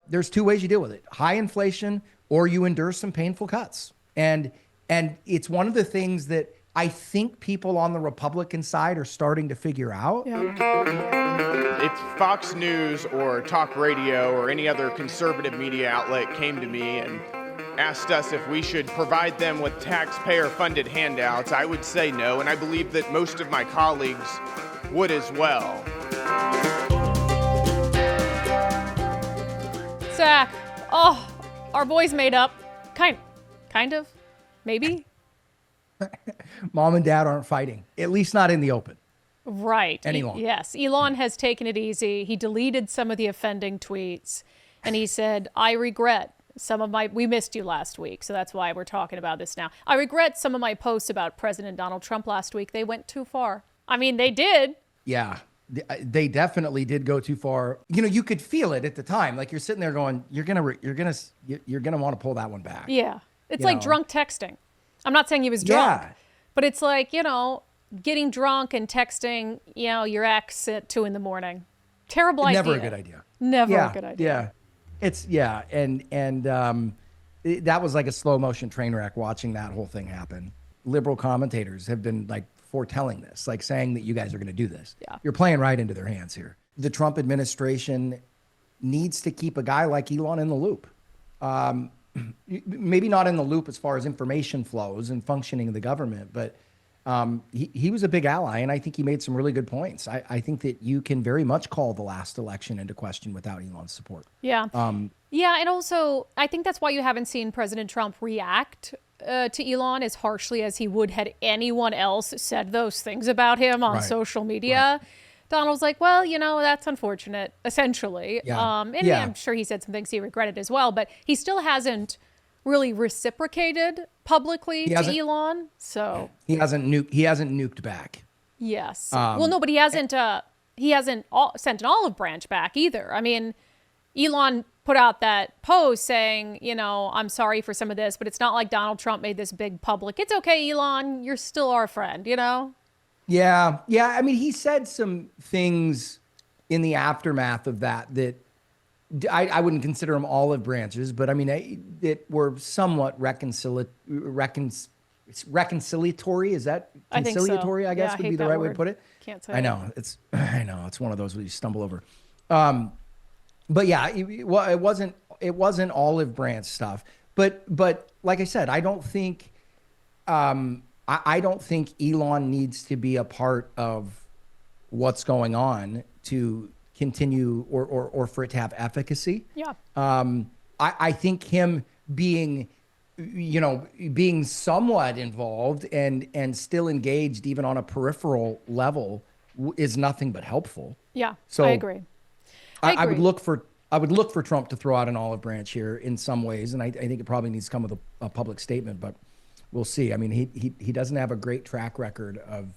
there's two ways you deal with it: high inflation, or you endure some painful cuts. And it's one of the things that I think people on the Republican side are starting to figure out. If Fox News or talk radio or any other conservative media outlet came to me and asked us if we should provide them with taxpayer-funded handouts, I would say no, and I believe that most of my colleagues would as well. Zach, our boys made up. Kind of, maybe. Mom and dad aren't fighting, at least not in the open. Right. Any longer. Yes. Elon has taken it easy. He deleted some of the offending tweets, and he said, I regret we missed you last week, so that's why we're talking about this now. I regret some of my posts about President Donald Trump last week. They went too far. I mean, they did. Yeah, they definitely did go too far. You know, you could feel it at the time. Like, you're sitting there going, you're gonna want to pull that one back. Yeah. It's like drunk texting. I'm not saying he was drunk, but it's like, getting drunk and texting, your ex at 2 a.m. Terrible idea. Never a good idea. Never a good idea. Yeah. And that was like a slow motion train wreck watching that whole thing happen. Liberal commentators have been like foretelling this, like saying that you guys are going to do this. Yeah. You're playing right into their hands here. The Trump administration needs to keep a guy like Elon in the loop. Maybe not in the loop as far as information flows and functioning of the government, but he was a big ally, and I think he made some really good points. I think that you can very much call the last election into question without Elon's support. Yeah. And also, I think that's why you haven't seen President Trump react to Elon as harshly as he would had anyone else said those things about him on social media. Right. Donald's like, well, that's unfortunate, essentially. Yeah. I'm sure he said some things he regretted as well, but he still hasn't really reciprocated publicly to Elon. So he hasn't nuked back. Yes. But he hasn't sent an olive branch back either. I mean, Elon put out that post saying, I'm sorry for some of this, but it's not like Donald Trump made this big public. It's okay, Elon, you're still our friend, Yeah. I mean, he said some things in the aftermath of that I wouldn't consider them olive branches, but I mean, that were somewhat reconciliatory. Is that conciliatory? I guess would be the right way to put it. Can't say. I know it's one of those where you stumble over. But yeah, it wasn't olive branch stuff. But like I said, I don't think Elon needs to be a part of what's going on to continue or for it to have efficacy. Yeah. I think him being somewhat involved and still engaged even on a peripheral level is nothing but helpful. Yeah. So I agree. I would look for Trump to throw out an olive branch here in some ways, and I think it probably needs to come with a public statement, but we'll see. I mean, he doesn't have a great track record of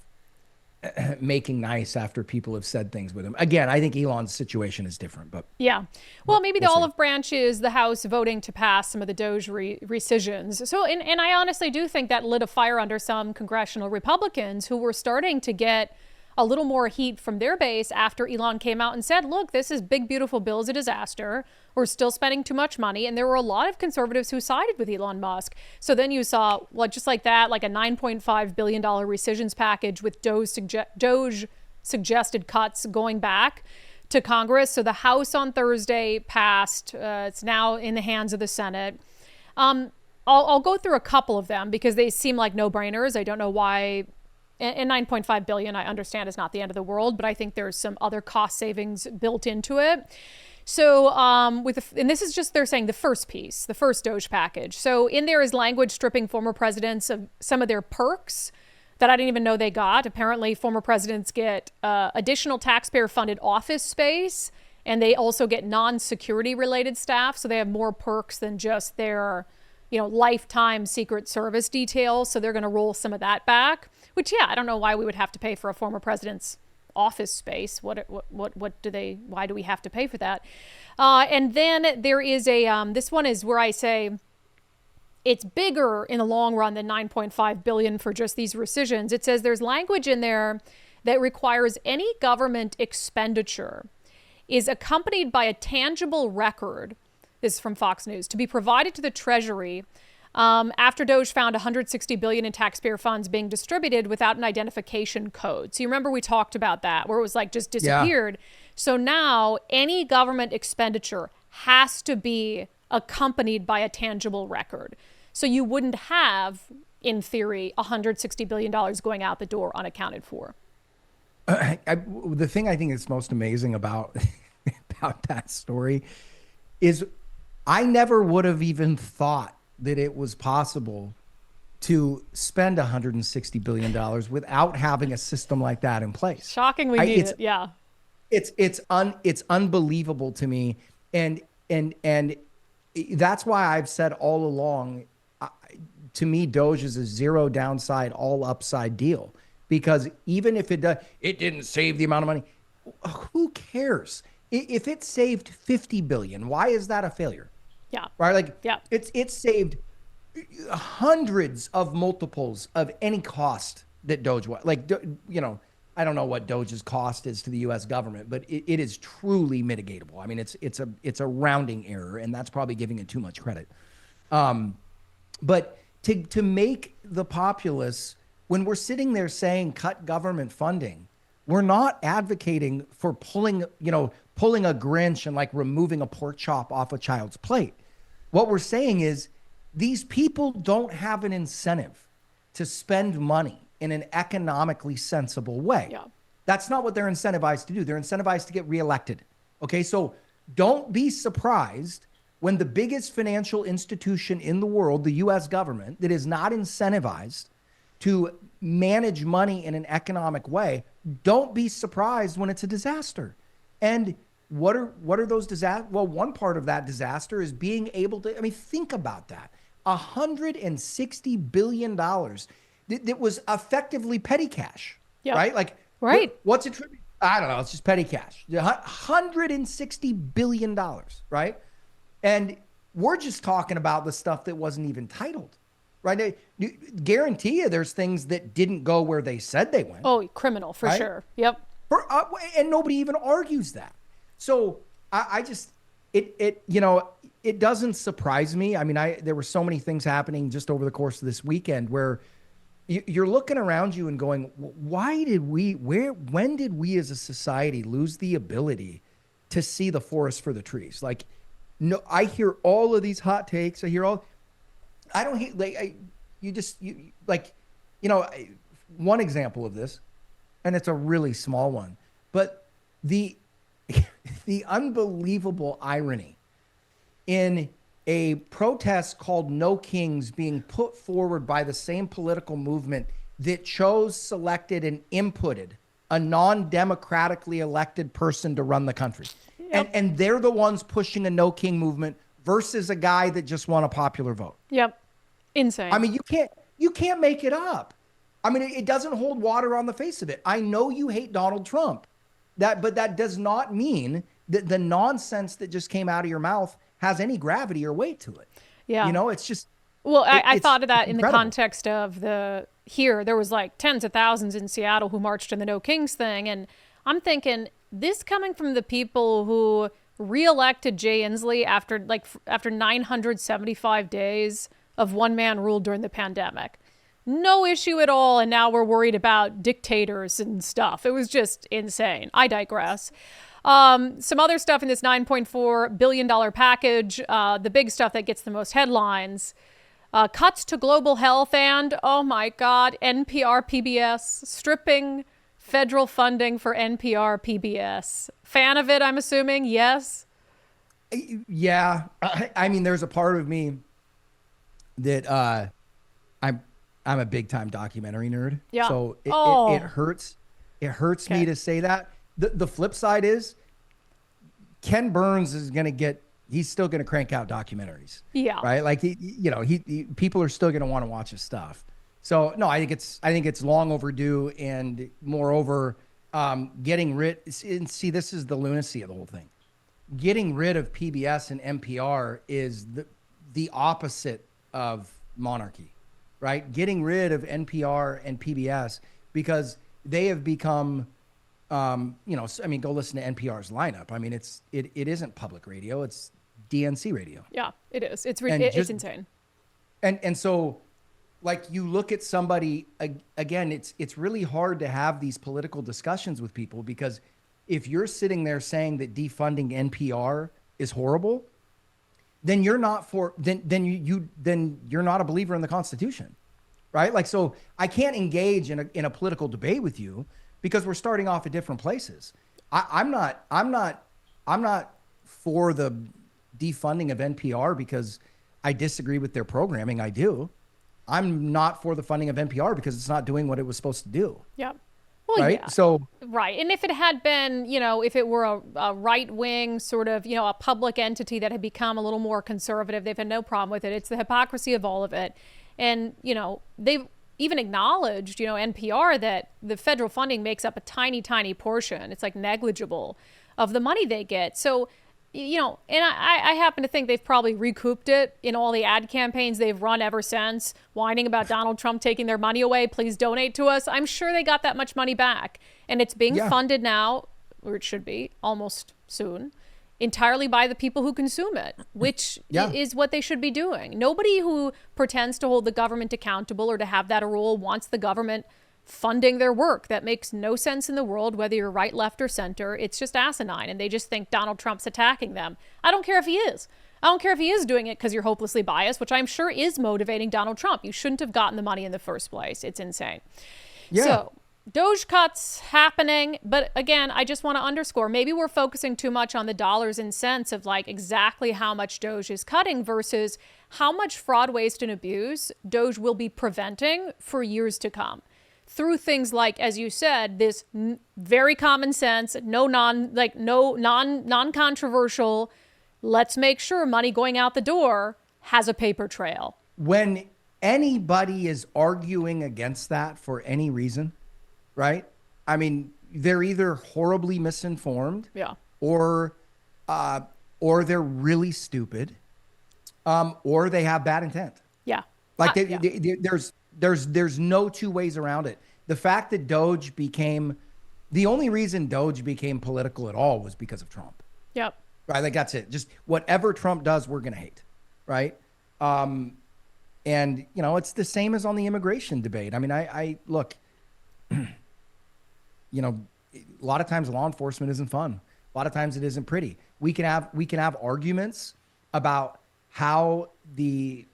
making nice after people have said things with him. Again, I think Elon's situation is different, but yeah. Well, maybe the olive branch is the House voting to pass some of the Doge Recisions. So, and I honestly do think that lit a fire under some congressional Republicans who were starting to get a little more heat from their base after Elon came out and said, look, this is big, beautiful bill is a disaster. We're still spending too much money. And there were a lot of conservatives who sided with Elon Musk. So then you saw, just like that, like a $9.5 billion rescissions package with Doge suggested cuts going back to Congress. So the House on Thursday passed. It's now in the hands of the Senate. I'll go through a couple of them because they seem like no-brainers. I don't know why. And $9.5 billion, I understand, is not the end of the world, but I think there's some other cost savings built into it. So and this is just, they're saying the first piece, the first Doge package. So in there is language stripping former presidents of some of their perks that I didn't even know they got. Apparently, former presidents get additional taxpayer-funded office space, and they also get non-security related staff. So they have more perks than just their lifetime Secret Service details. So they're going to roll some of that back, which, I don't know why we would have to pay for a former president's office space. Why do we have to pay for that? And then there is this one is where I say it's bigger in the long run than $9.5 billion for just these rescissions. It says there's language in there that requires any government expenditure is accompanied by a tangible record This is from Fox News. To be provided to the Treasury after Doge found $160 billion in taxpayer funds being distributed without an identification code. So you remember we talked about that, where it was like just disappeared. Yeah. So now any government expenditure has to be accompanied by a tangible record. So you wouldn't have, in theory, $160 billion going out the door unaccounted for. The thing I think is most amazing about that story is I never would have even thought that it was possible to spend $160 billion without having a system like that in place. Shockingly needed, yeah. It's unbelievable to me, and that's why I've said all along, to me, Doge is a zero downside, all upside deal. Because even if it didn't save the amount of money, who cares? If it saved $50 billion, why is that a failure? Yeah. Right? Like, yeah. It's saved hundreds of multiples of any cost that Doge was. Like, you know, I don't know what Doge's cost is to the U.S. government, but it is truly mitigatable. I mean, it's a rounding error, and that's probably giving it too much credit. But to make the populace, when we're sitting there saying cut government funding, we're not advocating for pulling a Grinch and like removing a pork chop off a child's plate. What we're saying is these people don't have an incentive to spend money in an economically sensible way. Yeah. That's not what they're incentivized to do. They're incentivized to get reelected. Okay, so don't be surprised when the biggest financial institution in the world, the U.S. government, that is not incentivized to manage money in an economic way, don't be surprised when it's a disaster. And what are those disasters? Well, one part of that disaster is being able to, I mean, think about that. $160 billion that was effectively petty cash, yep. Right? Like, right. What's it? I don't know. It's just petty cash. $160 billion, right? And we're just talking about the stuff that wasn't even titled. Right? I guarantee you there's things that didn't go where they said they went. Oh, criminal for sure. Yep. And nobody even argues that. So I just, it doesn't surprise me. I mean, there were so many things happening just over the course of this weekend where you're looking around you and going, when did we as a society lose the ability to see the forest for the trees? Like, no, I hear all of these hot takes. I don't hear, one example of this, and it's a really small one, but the unbelievable irony in a protest called No Kings being put forward by the same political movement that chose, selected, and inputted a non-democratically elected person to run the country. Yep. And they're the ones pushing a No King movement versus a guy that just won a popular vote. Yep. Insane. I mean, you can't make it up. I mean, it doesn't hold water on the face of it. I know you hate Donald Trump, but that does not mean that the nonsense that just came out of your mouth has any gravity or weight to it. Yeah. You know, it's just. Well, I thought of that in the incredible. context of there was like tens of thousands in Seattle who marched in the No Kings thing. And I'm thinking, this coming from the people who reelected Jay Inslee after 975 days of one-man rule during the pandemic. No issue at all, and now we're worried about dictators and stuff. It was just insane. I digress. Some other stuff in this $9.4 billion package, the big stuff that gets the most headlines, cuts to global health and, oh my God, NPR PBS, stripping federal funding for NPR PBS. Fan of it, I'm assuming, yes? Yeah. I mean, there's a part of me that I'm a big time documentary nerd. Yeah. So it hurts. It hurts me to say that. The flip side is Ken Burns is he's still going to crank out documentaries. Yeah. Right. Like people are still going to want to watch his stuff. So no, I think it's long overdue. And moreover, getting rid, and see, this is the lunacy of the whole thing. Getting rid of PBS and NPR is the opposite of monarchy, right? Getting rid of NPR and PBS because they have become, go listen to NPR's lineup. I mean, it isn't public radio. It's DNC radio. Yeah, it is. It's insane. And so, like, you look at somebody, again, it's really hard to have these political discussions with people, because if you're sitting there saying that defunding NPR is horrible, then you're not then you're not a believer in the Constitution, right? Like, so I can't engage in a political debate with you because we're starting off at different places. I'm not for the defunding of NPR because I disagree with their programming. I do. I'm not for the funding of NPR because it's not doing what it was supposed to do. Yeah. Well, right. Yeah. So, right. And if it had been, if it were a right wing sort of, a public entity that had become a little more conservative, they've had no problem with it. It's the hypocrisy of all of it. And, they've even acknowledged, NPR, that the federal funding makes up a tiny, tiny portion. It's like negligible of the money they get. So, and I happen to think they've probably recouped it in all the ad campaigns they've run ever since, whining about Donald Trump taking their money away. Please donate to us. I'm sure they got that much money back. And it's being funded now, or it should be almost soon, entirely by the people who consume it, which is what they should be doing. Nobody who pretends to hold the government accountable or to have that a rule wants the government funding their work. That makes no sense in the world, whether you're right, left, or center. It's just asinine, and they just think Donald Trump's attacking them. I don't care if he is. I don't care if he is doing it because you're hopelessly biased, which I'm sure is motivating Donald Trump. You shouldn't have gotten the money in the first place. It's insane. Yeah. So, Doge cuts happening, but again, I just want to underscore, maybe we're focusing too much on the dollars and cents of like exactly how much Doge is cutting versus how much fraud, waste, and abuse Doge will be preventing for years to come. Through things like, as you said, this very common sense, non-controversial, let's make sure money going out the door has a paper trail. When anybody is arguing against that for any reason, right? I mean, they're either horribly misinformed, or they're really stupid, or they have bad intent. Yeah. Like there's no two ways around it. The fact that the only reason Doge became political at all was because of Trump. Yep. Right. Like that's it. Just whatever Trump does, we're going to hate. Right. And it's the same as on the immigration debate. I mean, I look, a lot of times law enforcement isn't fun. A lot of times it isn't pretty. We can have arguments about how the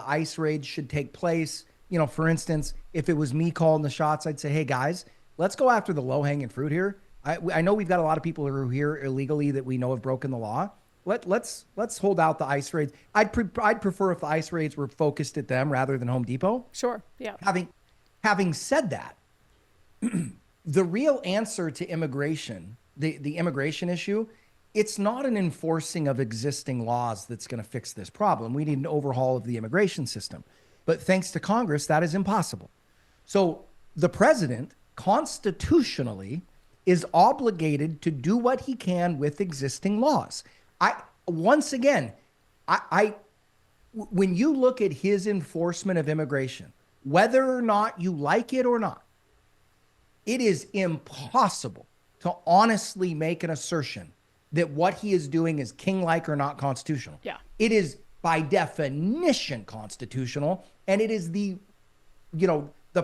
ICE raid should take place. For instance, if it was me calling the shots, I'd say, hey guys, let's go after the low hanging fruit here. I know we've got a lot of people who are here illegally that we know have broken the law. Let's hold out the ICE raids. I'd prefer if the ICE raids were focused at them rather than Home Depot. Sure. Yeah. Having said that, the real answer to immigration, the immigration issue, it's not an enforcing of existing laws that's going to fix this problem. We need an overhaul of the immigration system. But thanks to Congress, that is impossible. So the president constitutionally is obligated to do what he can with existing laws. When you look at his enforcement of immigration, whether or not you like it or not, it is impossible to honestly make an assertion that what he is doing is king-like or not constitutional. Yeah. It is by definition constitutional, and it is the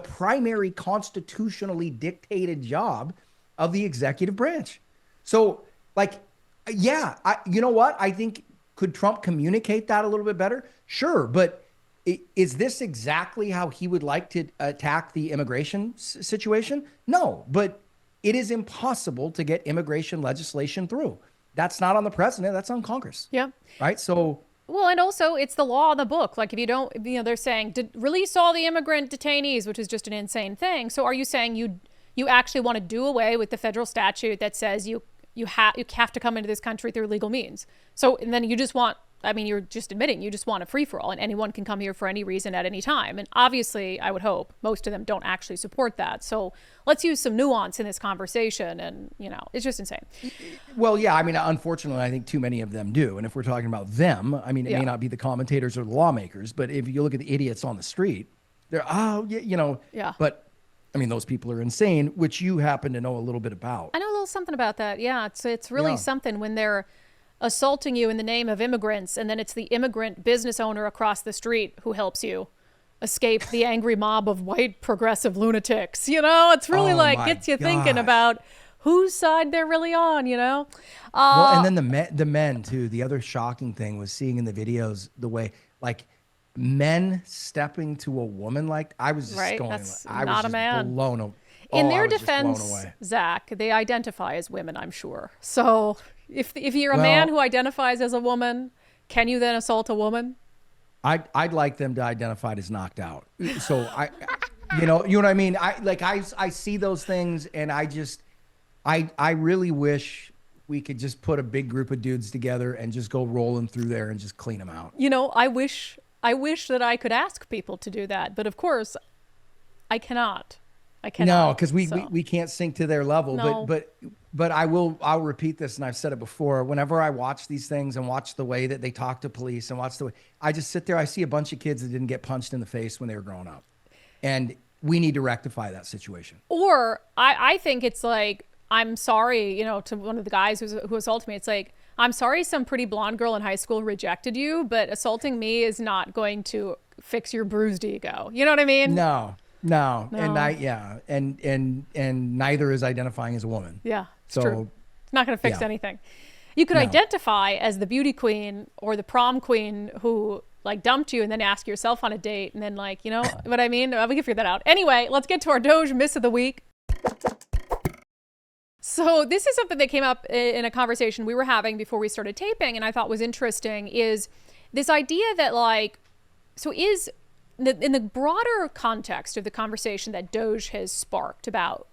primary constitutionally dictated job of the executive branch. So, I think, could Trump communicate that a little bit better? Sure, but is this exactly how he would like to attack the immigration situation? No, but it is impossible to get immigration legislation through. That's not on the president, that's on Congress. Yeah. Right? So... Well, and also it's the law of the book. Like if you don't, they're saying release all the immigrant detainees, which is just an insane thing. So are you saying you actually want to do away with the federal statute that says you have to come into this country through legal means? So, and then you just want, you're just admitting you just want a free for all and anyone can come here for any reason at any time. And obviously, I would hope most of them don't actually support that. So let's use some nuance in this conversation. And, it's just insane. Well, yeah, unfortunately, I think too many of them do. And if we're talking about them, it may not be the commentators or the lawmakers, but if you look at the idiots on the street, they're, but those people are insane, which you happen to know a little bit about. I know a little something about that. Yeah. It's really something when they're, assaulting you in the name of immigrants, and then it's the immigrant business owner across the street who helps you escape the angry mob of white progressive lunatics. It's really gets you thinking about whose side they're really on, Well, and then the men too. The other shocking thing was seeing in the videos the way men stepping to a woman I was just right? going. That's I not was a man. blown away. In their defense, Zach, they identify as women, I'm sure. So if you're a man who identifies as a woman, can you then assault a woman? I'd like them to identify as knocked out. So you know what I mean? I see those things, and I really wish we could just put a big group of dudes together and just go rolling through there and just clean them out. I wish that I could ask people to do that, but of course I cannot. No, because we can't sink to their level. No. But I'll repeat this, and I've said it before. Whenever I watch these things and watch the way that they talk to police and watch the way I just sit there, I see a bunch of kids that didn't get punched in the face when they were growing up, and we need to rectify that situation. Or I think it's I'm sorry, to one of the guys who assaulted me. It's I'm sorry some pretty blonde girl in high school rejected you, but assaulting me is not going to fix your bruised ego. You know what I mean? No. And neither is identifying as a woman. Yeah, it's true. It's not going to fix anything. You could identify as the beauty queen or the prom queen who dumped you, and then ask yourself on a date, and then you know what I mean? We can figure that out. Anyway, let's get to our Doge Miss of the Week. So this is something that came up in a conversation we were having before we started taping, and I thought was interesting, is this idea that in the broader context of the conversation that Doge has sparked about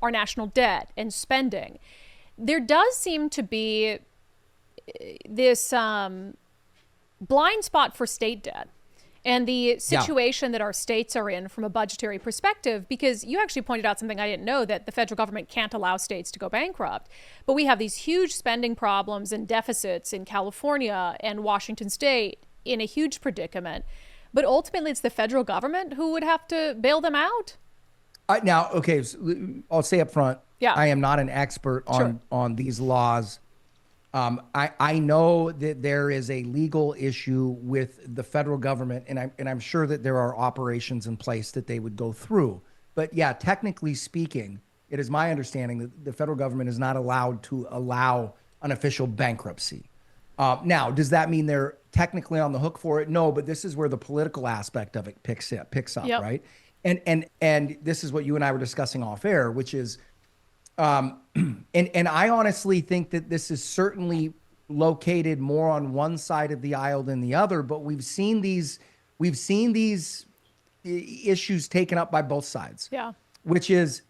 our national debt and spending, there does seem to be this blind spot for state debt and the situation that our states are in from a budgetary perspective, because you actually pointed out something I didn't know, that the federal government can't allow states to go bankrupt. But we have these huge spending problems and deficits in California and Washington State in a huge predicament. But ultimately, it's the federal government who would have to bail them out. Now, okay, so I'll say up front, I am not an expert on these laws. I know that there is a legal issue with the federal government, and I'm sure that there are operations in place that they would go through. But yeah, technically speaking, it is my understanding that the federal government is not allowed to allow an official bankruptcy. Now, does that mean they're technically on the hook for it? No, but this is where the political aspect of it picks up, right? And this is what you and I were discussing off air, which is, and I honestly think that this is certainly located more on one side of the aisle than the other, but we've seen these issues taken up by both sides. Yeah. Which is,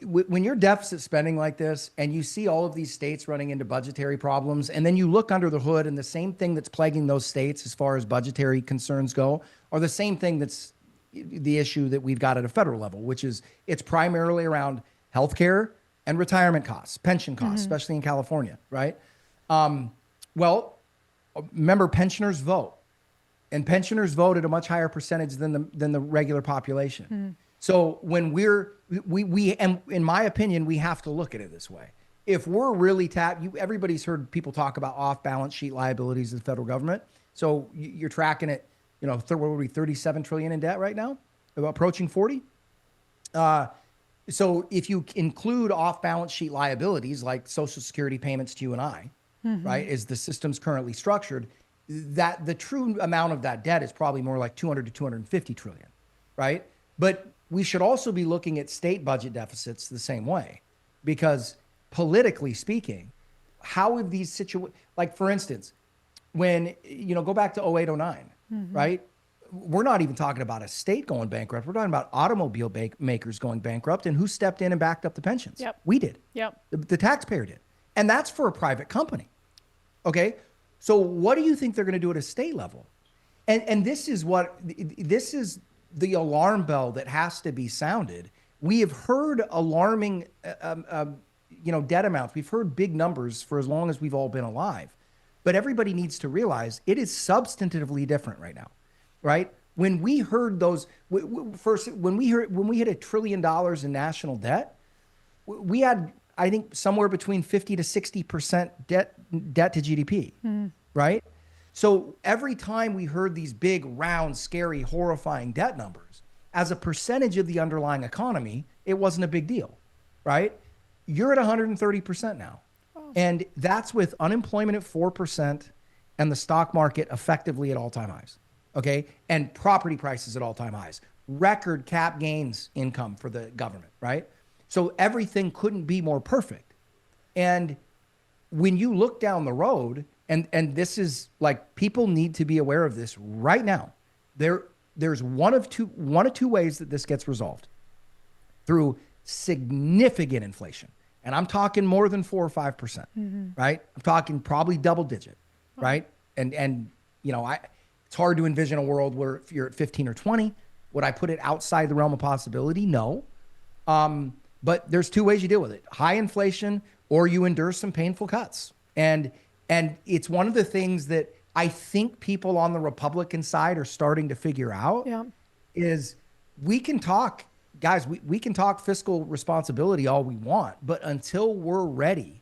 when you're deficit spending like this and you see all of these states running into budgetary problems, and then you look under the hood and the same thing that's plaguing those states as far as budgetary concerns go are the same thing that's the issue that we've got at a federal level, which is it's primarily around healthcare and retirement costs, pension costs, especially in California, right? Well, remember, pensioners vote, and pensioners vote at a much higher percentage than the regular population. So when and in my opinion, we have to look at it this way. If we're really everybody's heard people talk about off-balance sheet liabilities of the federal government. So you're tracking it, what are we, 37 trillion in debt right now, approaching 40. So if you include off-balance sheet liabilities like Social Security payments to you and I, right, as the system's currently structured, that the true amount of that debt is probably more like 200 to 250 trillion, right? But we should also be looking at state budget deficits the same way, because politically speaking, how have these like, for instance, when, go back to 08, 09, right? We're not even talking about a state going bankrupt. We're talking about automobile makers going bankrupt, and who stepped in and backed up the pensions? Yep. We did. Yep. The taxpayer did. And that's for a private company. Okay. So what do you think they're going to do at a state level? And this is the alarm bell that has to be sounded. We have heard alarming, debt amounts. We've heard big numbers for as long as we've all been alive, but everybody needs to realize it is substantively different right now, right? When we heard those when we hit $1 trillion in national debt, we had I think somewhere between 50 to 60% debt to GDP, right? So every time we heard these big, round, scary, horrifying debt numbers, as a percentage of the underlying economy, it wasn't a big deal, right? You're at 130% now. And that's with unemployment at 4% and the stock market effectively at all-time highs, okay? And property prices at all-time highs. Record cap gains income for the government, right? So everything couldn't be more perfect. And when you look down the road, and this is like, people need to be aware of this right now. There's one of two ways that this gets resolved: through significant inflation. And I'm talking more than 4 or 5%, right? I'm talking probably double digit, right? And you know, it's hard to envision a world where if you're at 15 or 20, would I put it outside the realm of possibility? No. But there's two ways you deal with it: high inflation, or you endure some painful cuts. And it's one of the things that I think people on the Republican side are starting to figure out. Is we can talk, guys, we can talk fiscal responsibility all we want, but until we're ready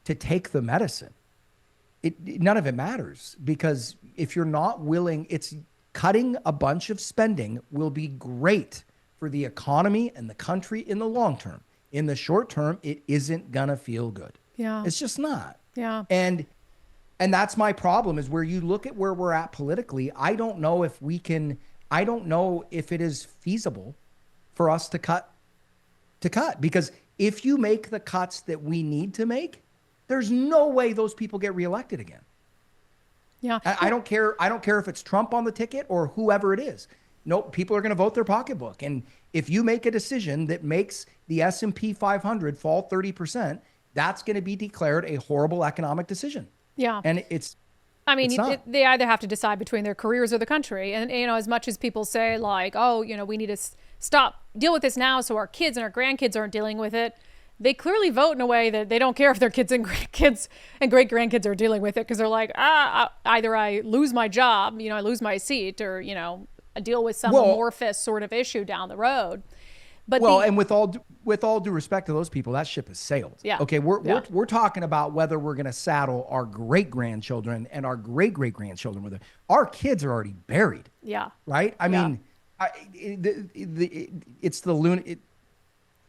to take the medicine, none of it matters. Because if you're not willing, cutting a bunch of spending will be great for the economy and the country in the long term. In the short term, it isn't gonna feel good. It's just not. And that's my problem, is where you look at where we're at politically. I don't know if it is feasible for us to cut, because if you make the cuts that we need to make, there's no way those people get reelected again. I don't care if it's Trump on the ticket or whoever it is. Nope, people are going to vote their pocketbook. And if you make a decision that makes the S&P 500 fall 30%, that's going to be declared a horrible economic decision. And they either have to decide between their careers or the country. And, you know, as much as people say, like, oh, you know, we need to deal with this now so our kids and our grandkids aren't dealing with it, they clearly vote in a way that they don't care if their kids and grandkids and great grandkids are dealing with it, because they're like, either I lose my job, you know, I lose my seat, or, you know, I deal with some amorphous sort of issue down the road. But and with all due respect to those people, that ship has sailed. Okay, we're talking about whether we're going to saddle our great grandchildren and our great great grandchildren with it. Our kids are already buried. Right. I mean,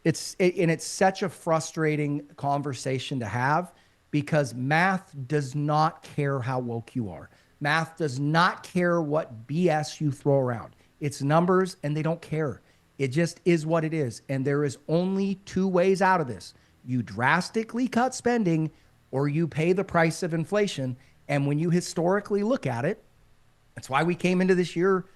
it's such a frustrating conversation to have, because math does not care how woke you are. Math does not care what BS you throw around. It's numbers, and they don't care. It just is what it is. And there is only two ways out of this: you drastically cut spending, or you pay the price of inflation. And when you historically look at it, that's why we came into this year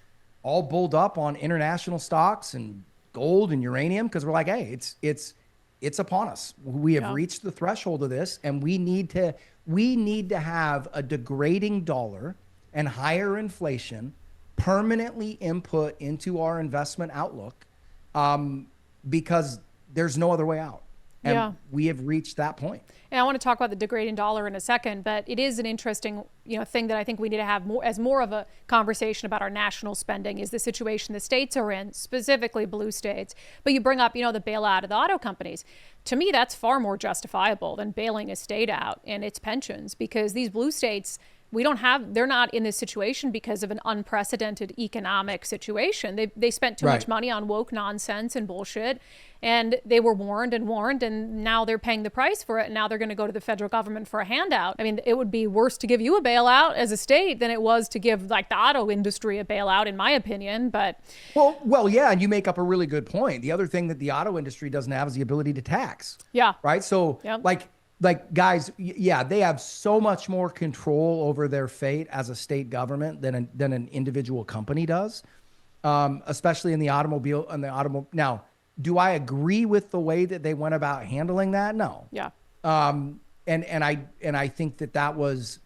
all bulled up on international stocks and gold and uranium, because we're like, hey, it's upon us. We have reached the threshold of this, and we need to have a degrading dollar and higher inflation permanently input into our investment outlook, because there's no other way out. And we have reached that point. And I want to talk about the degrading dollar in a second, but it is an interesting, you know, thing that I think we need to have more of a conversation about our national spending, is the situation the states are in, specifically blue states. But you bring up, you know, the bailout of the auto companies. To me, that's far more justifiable than bailing a state out and its pensions, because these blue states, they're not in this situation because of an unprecedented economic situation. They spent too much money on woke nonsense and bullshit, and they were warned, and now they're paying the price for it. And now they're going to go to the federal government for a handout. I mean, it would be worse to give you a bailout as a state than it was to give, like, the auto industry a bailout, in my opinion. But well, yeah, and you make up a really good point. The other thing that the auto industry doesn't have is the ability to tax. Right. So like guys, they have so much more control over their fate as a state government than an individual company does, especially in the automobile. Now, do I agree with the way that they went about handling that? No. And I think that was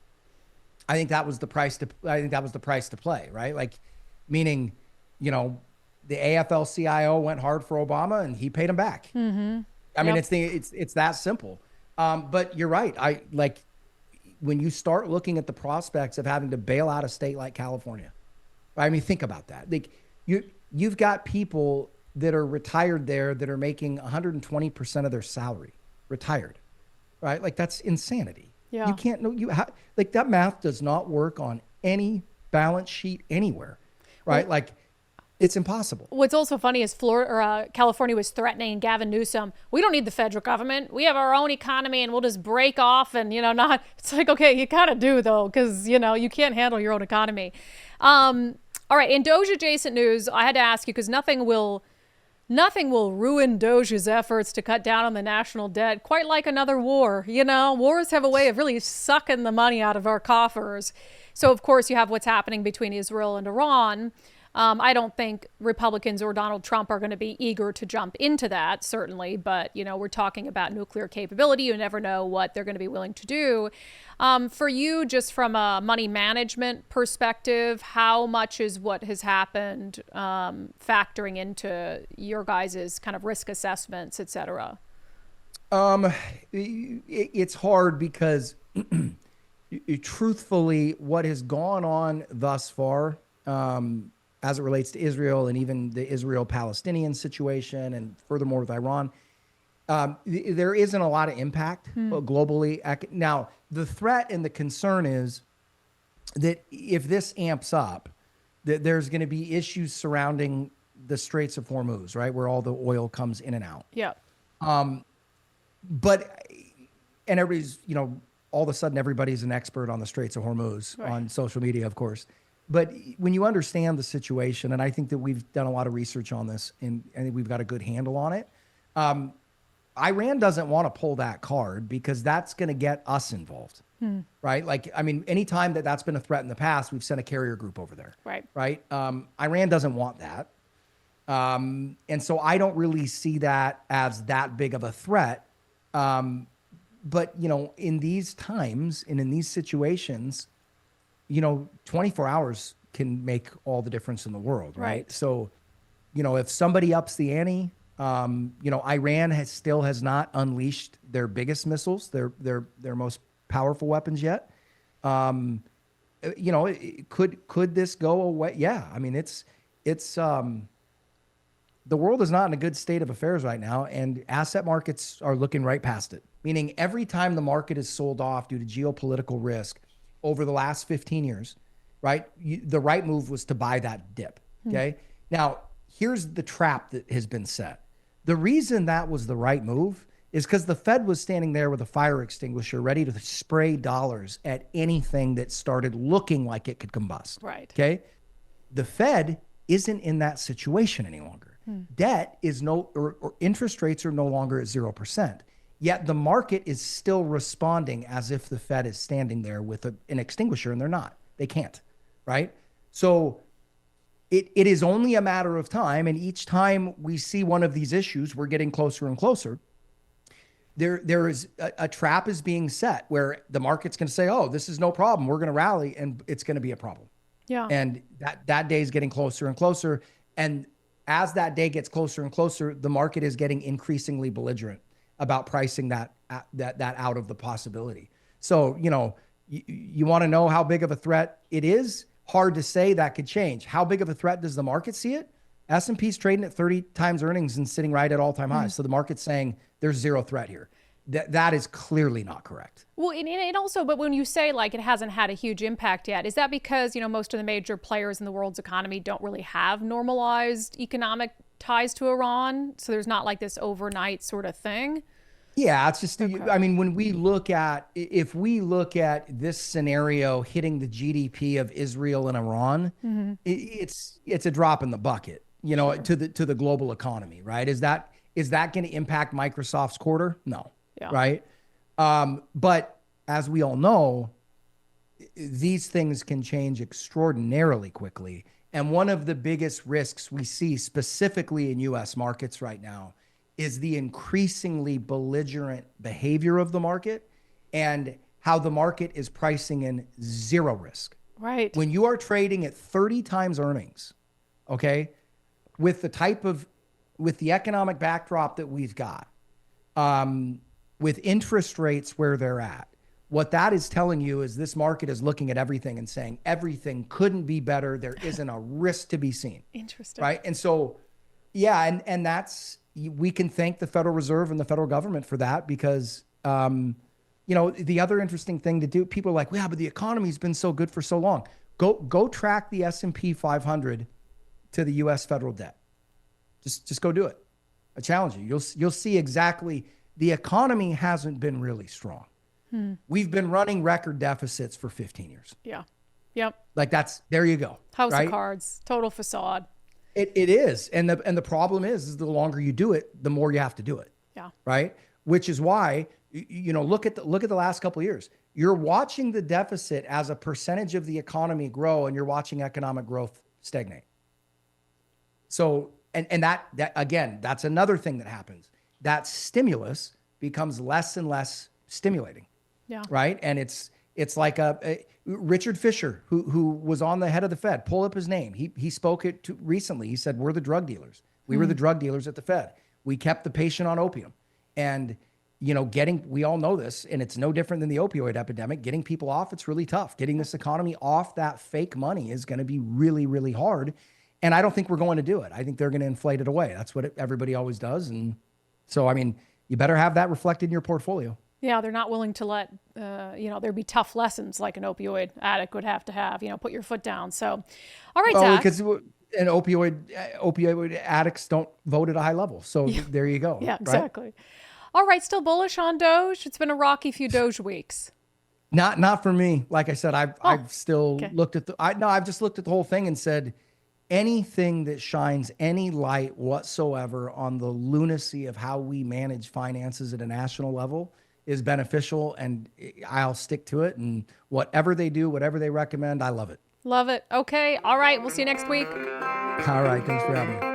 the price to play, right? Like, meaning, you know, the AFL-CIO went hard for Obama, and he paid him back. I mean, it's that simple. But you're right. When you start looking at the prospects of having to bail out a state like California, I mean, think about that. Like, you've got people that are retired there that are making 120% of their salary. retired, right? Like that's insanity. Yeah. You can't know like that math does not work on any balance sheet anywhere, right? Well, like it's impossible. What's also funny is California was threatening Gavin Newsom. We don't need the federal government. We have our own economy and we'll just break off and, not. It's like, okay, you kind of do, though, because, you can't handle your own economy. All right. In Doge adjacent news, I had to ask you because nothing will ruin Doge's efforts to cut down on the national debt, quite like another war. Wars have a way of really sucking the money out of our coffers. So, of course, you have what's happening between Israel and Iran. I don't think Republicans or Donald Trump are going to be eager to jump into that, certainly. But, we're talking about nuclear capability. You never know what they're going to be willing to do. For you, just from a money management perspective, how much is what has happened factoring into your guys' kind of risk assessments, et cetera? It's hard because truthfully, what has gone on thus far, as it relates to Israel and even the Israel-Palestinian situation, and furthermore with Iran, there isn't a lot of impact globally. Now, the threat and the concern is that if this amps up, that there's going to be issues surrounding the Straits of Hormuz, right, where all the oil comes in and out. Yeah. But everybody's, all of a sudden everybody's an expert on the Straits of Hormuz on social media, of course. But when you understand the situation, and I think that we've done a lot of research on this, and I think we've got a good handle on it. Iran doesn't want to pull that card because that's going to get us involved, right? Like, I mean, anytime that's been a threat in the past, we've sent a carrier group over there, right? Iran doesn't want that. And so I don't really see that as that big of a threat. But, in these times and in these situations, 24 hours can make all the difference in the world, right? So, if somebody ups the ante, Iran still has not unleashed their biggest missiles, their most powerful weapons yet. Could this go away? Yeah, I mean, it's the world is not in a good state of affairs right now, and asset markets are looking right past it. Meaning, every time the market is sold off due to geopolitical risk over the last 15 years, right? The right move was to buy that dip, okay? Now, here's the trap that has been set. The reason that was the right move is because the Fed was standing there with a fire extinguisher ready to spray dollars at anything that started looking like it could combust, okay? The Fed isn't in that situation any longer. Debt is or interest rates are no longer at 0%. Yet the market is still responding as if the Fed is standing there with an extinguisher, and they're not. They can't, right? So it is only a matter of time, and each time we see one of these issues, we're getting closer and closer. There is a trap is being set where the market's going to say, oh, this is no problem. We're going to rally, and it's going to be a problem. Yeah. And that day is getting closer and closer. And as that day gets closer and closer, the market is getting increasingly belligerent about pricing that out of the possibility. So, you want to know how big of a threat it is? Hard to say. That could change. How big of a threat does the market see it? S&P's trading at 30 times earnings and sitting right at all-time highs. So the market's saying there's zero threat here. That is clearly not correct. Well, and also, but when you say like it hasn't had a huge impact yet, is that because, most of the major players in the world's economy don't really have normalized economic ties to Iran? So there's not like this overnight sort of thing? Yeah, it's just, okay. I mean, if we look at this scenario hitting the GDP of Israel and Iran, it's a drop in the bucket, sure. to the global economy, right? Is that going to impact Microsoft's quarter? No. Yeah. Right. But as we all know, these things can change extraordinarily quickly. And one of the biggest risks we see specifically in U.S. markets right now is the increasingly belligerent behavior of the market and how the market is pricing in zero risk. Right. When you are trading at 30 times earnings, okay, with the economic backdrop that we've got, with interest rates where they're at, what that is telling you is this market is looking at everything and saying everything couldn't be better. There isn't a risk to be seen. Interesting. Right. And so, yeah. And that's, we can thank the Federal Reserve and the federal government for that because, the other interesting thing to do, people are like, well, yeah, but the economy's been so good for so long. Go track the S&P 500 to the U.S. federal debt. Just go do it. I challenge you. You'll see exactly. The economy hasn't been really strong. We've been running record deficits for 15 years. Yeah. Yep. Like there you go. House right? of cards, total facade. It is. And the problem is the longer you do it, the more you have to do it. Yeah. Right. Which is why, look at the last couple of years. You're watching the deficit as a percentage of the economy grow, and you're watching economic growth stagnate. So, and that again, that's another thing that happens. That stimulus becomes less and less stimulating. Yeah. Right. And it's like Richard Fisher, who was on the head of the Fed. Pull up his name. He spoke it recently. He said, we're the drug dealers. We were the drug dealers at the Fed. We kept the patient on opium. And, we all know this, and it's no different than the opioid epidemic. Getting people off, it's really tough. Getting this economy off that fake money is going to be really, really hard. And I don't think we're going to do it. I think they're going to inflate it away. That's what everybody always does. And so, you better have that reflected in your portfolio. Yeah, they're not willing to let, there be tough lessons like an opioid addict would have to have, put your foot down. So, all right, Zach. Because opioid addicts don't vote at a high level. So there you go. Yeah, exactly. Right? All right, still bullish on Doge? It's been a rocky few Doge weeks. Not for me. Like I said, I've still looked at I've just looked at the whole thing and said, anything that shines any light whatsoever on the lunacy of how we manage finances at a national level is beneficial, and I'll stick to it. And whatever they do, whatever they recommend, I love it. Love it. Okay. All right. We'll see you next week. All right. Thanks for having me.